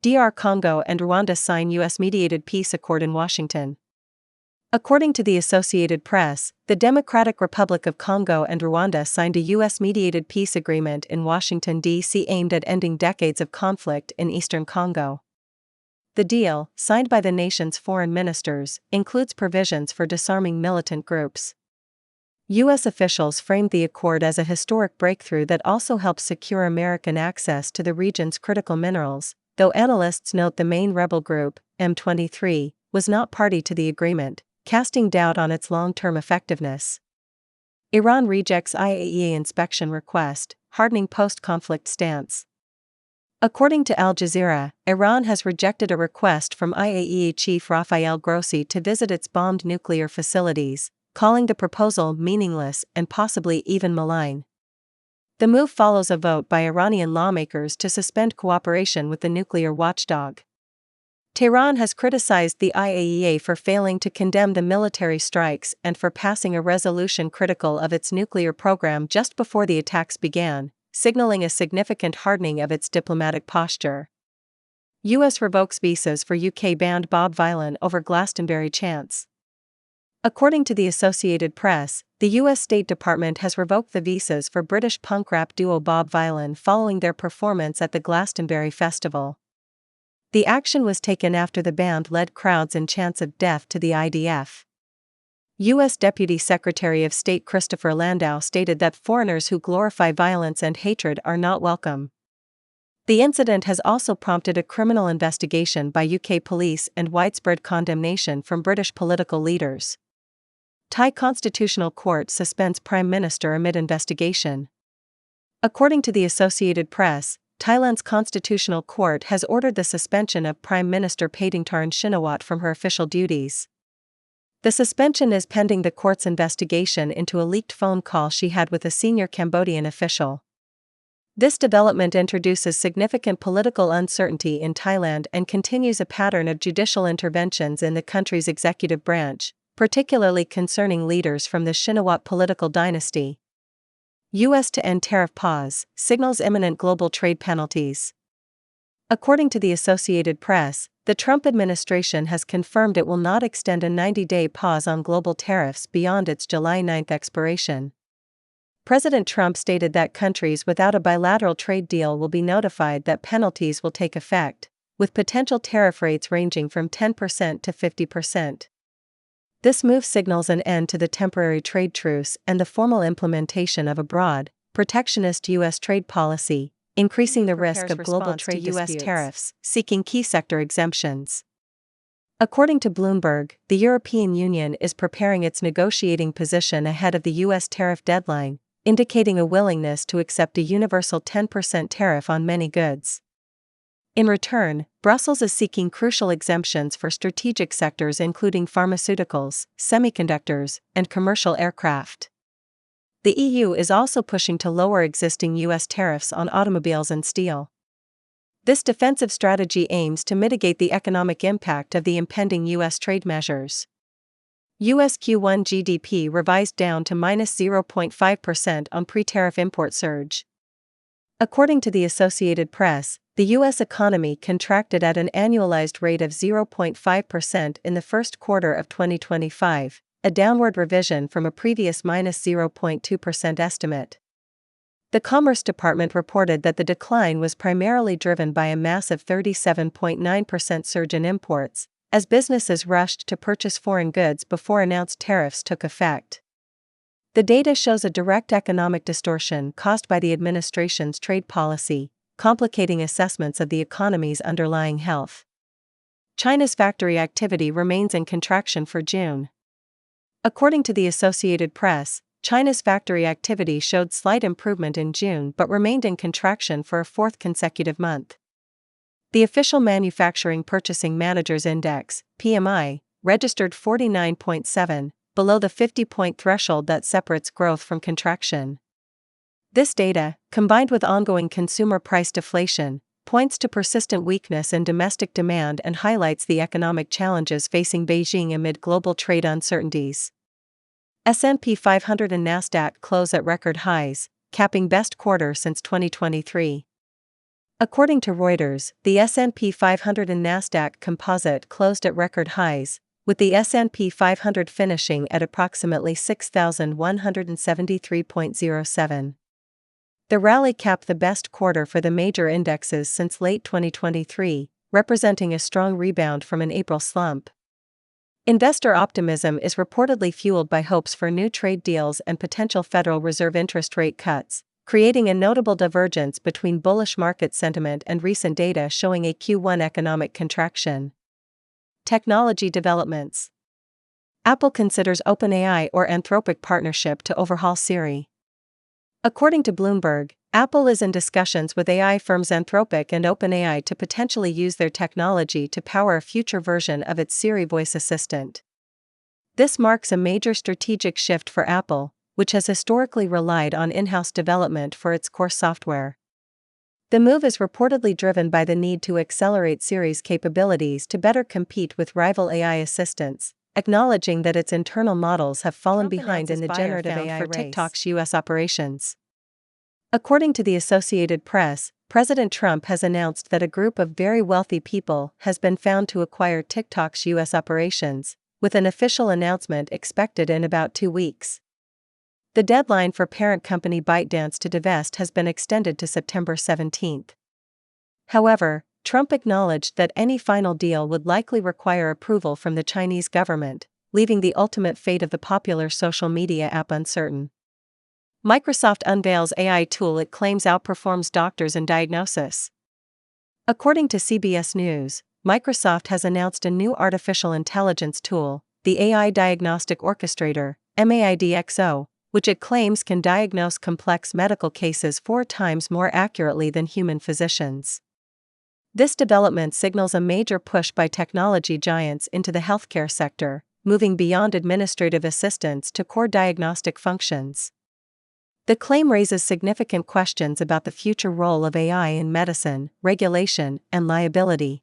DR Congo and Rwanda sign U.S. mediated peace accord in Washington. According to the Associated Press, the Democratic Republic of Congo and Rwanda signed a U.S. mediated peace agreement in Washington, D.C. aimed at ending decades of conflict in eastern Congo. The deal, signed by the nation's foreign ministers, includes provisions for disarming militant groups. U.S. officials framed the accord as a historic breakthrough that also helps secure American access to the region's critical minerals, though analysts note the main rebel group, M23, was not party to the agreement, casting doubt on its long-term effectiveness. Iran rejects IAEA inspection request, hardening post-conflict stance. According to Al Jazeera, Iran has rejected a request from IAEA chief Rafael Grossi to visit its bombed nuclear facilities, calling the proposal meaningless and possibly even malign. The move follows a vote by Iranian lawmakers to suspend cooperation with the nuclear watchdog. Tehran has criticized the IAEA for failing to condemn the military strikes and for passing a resolution critical of its nuclear program just before the attacks began, signaling a significant hardening of its diplomatic posture. U.S. revokes visas for UK-banned Bob Vylan over Glastonbury chants. According to the Associated Press, the U.S. State Department has revoked the visas for British punk rap duo Bob Vylan following their performance at the Glastonbury Festival. The action was taken after the band led crowds in chants of death to the IDF. U.S. Deputy Secretary of State Christopher Landau stated that foreigners who glorify violence and hatred are not welcome. The incident has also prompted a criminal investigation by UK police and widespread condemnation from British political leaders. Thai Constitutional Court suspends Prime Minister amid investigation. According to the Associated Press, Thailand's Constitutional Court has ordered the suspension of Prime Minister Paetongtarn Shinawatra from her official duties. The suspension is pending the court's investigation into a leaked phone call she had with a senior Cambodian official. This development introduces significant political uncertainty in Thailand and continues a pattern of judicial interventions in the country's executive branch, particularly concerning leaders from the Shinawatra political dynasty. U.S. to end tariff pause, signals imminent global trade penalties. According to the Associated Press, the Trump administration has confirmed it will not extend a 90-day pause on global tariffs beyond its July 9 expiration. President Trump stated that countries without a bilateral trade deal will be notified that penalties will take effect, with potential tariff rates ranging from 10% to 50%. This move signals an end to the temporary trade truce and the formal implementation of a broad, protectionist U.S. trade policy, increasing the risk of global trade U.S. tariffs, seeking key sector exemptions. According to Bloomberg, the European Union is preparing its negotiating position ahead of the U.S. tariff deadline, indicating a willingness to accept a universal 10% tariff on many goods. In return, Brussels is seeking crucial exemptions for strategic sectors including pharmaceuticals, semiconductors, and commercial aircraft. The EU is also pushing to lower existing U.S. tariffs on automobiles and steel. This defensive strategy aims to mitigate the economic impact of the impending U.S. trade measures. U.S. Q1 GDP revised down to -0.5% on pre-tariff import surge. According to the Associated Press, the U.S. economy contracted at an annualized rate of 0.5% in the first quarter of 2025, a downward revision from a previous -0.2% estimate. The Commerce Department reported that the decline was primarily driven by a massive 37.9% surge in imports, as businesses rushed to purchase foreign goods before announced tariffs took effect. The data shows a direct economic distortion caused by the administration's trade policy, complicating assessments of the economy's underlying health. China's factory activity remains in contraction for June. According to the Associated Press, China's factory activity showed slight improvement in June but remained in contraction for a fourth consecutive month. The official Manufacturing Purchasing Managers Index, PMI, registered 49.7, below the 50-point threshold that separates growth from contraction. This data, combined with ongoing consumer price deflation, points to persistent weakness in domestic demand and highlights the economic challenges facing Beijing amid global trade uncertainties. S&P 500 and Nasdaq close at record highs, capping best quarter since 2023. According to Reuters, the S&P 500 and Nasdaq Composite closed at record highs, with the S&P 500 finishing at approximately 6,173.07. The rally capped the best quarter for the major indexes since late 2023, representing a strong rebound from an April slump. Investor optimism is reportedly fueled by hopes for new trade deals and potential Federal Reserve interest rate cuts, creating a notable divergence between bullish market sentiment and recent data showing a Q1 economic contraction. Technology developments. Apple considers OpenAI or Anthropic partnership to overhaul Siri. According to Bloomberg, Apple is in discussions with AI firms Anthropic and OpenAI to potentially use their technology to power a future version of its Siri voice assistant. This marks a major strategic shift for Apple, which has historically relied on in-house development for its core software. The move is reportedly driven by the need to accelerate Siri's capabilities to better compete with rival AI assistants, acknowledging that its internal models have fallen behind in the generative AI for TikTok's U.S. operations. According to the Associated Press, President Trump has announced that a group of very wealthy people has been found to acquire TikTok's U.S. operations, with an official announcement expected in about 2 weeks. The deadline for parent company ByteDance to divest has been extended to September 17. However, Trump acknowledged that any final deal would likely require approval from the Chinese government, leaving the ultimate fate of the popular social media app uncertain. Microsoft unveils AI tool it claims outperforms doctors in diagnosis. According to CBS News, Microsoft has announced a new artificial intelligence tool, the AI Diagnostic Orchestrator, MAIDXO, which it claims can diagnose complex medical cases 4 times more accurately than human physicians. This development signals a major push by technology giants into the healthcare sector, moving beyond administrative assistance to core diagnostic functions. The claim raises significant questions about the future role of AI in medicine, regulation, and liability.